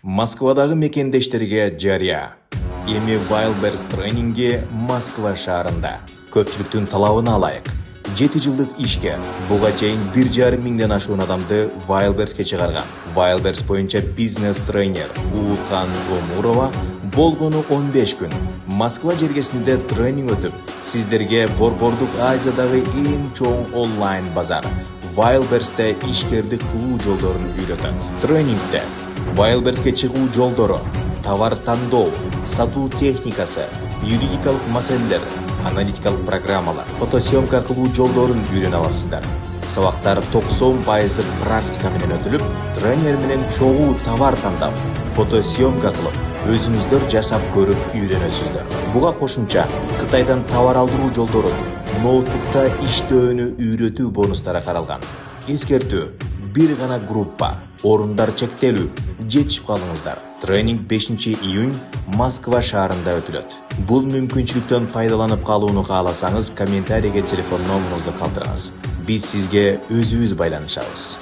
Москвадагы мекендештерге жария. Эми Wildberries тренинги Москва шаарында. Көпчүлүктүн талабын алайык. 7 жылдык ишке буга чейин 1,5 миңден ашуун адамды Wildberriesке чыгарган. Wildberries боюнча бизнес тренер Улукан Гомурова болгону 15 күн Москва жергесинде тренинг өтүп, сиздерге Борбордук Азиядагы эң чоң онлайн базар Wildberries'те ишкердик кылуу жолдорун үйрөтөт. Тренингде Wildberries'ке чыгуу жолдору, товар тандоо, сатуу техникасы, юридикалык маселелер, аналитикалык программалар, фотосъемка кылуу жолдорун үйрөнө аласыздар. Сабактар 90% практика менен өтүлүп, тренер менен чогуу товар тандап, фотосъемка кылып, өзүңүздөр жашап көрүп үйрөнөсүздөр. Буга кошумча Кытайдан товар алдыруу жолдорун, ноутбукта иштөөнү үйрөтүү бонустары каралган. Эскертүү: бир гана группа, орундар чектелүү, жетишип калыңыздар. Тренинг 5 июнь Москва шаарында өтүлөт. Бул мүмкүнчүлүктөн пайдаланып калууну кааласаңыз, комментарийге телефон номеруңузду калтырыңыз. Биз сизге өзүбүз байланышабыз.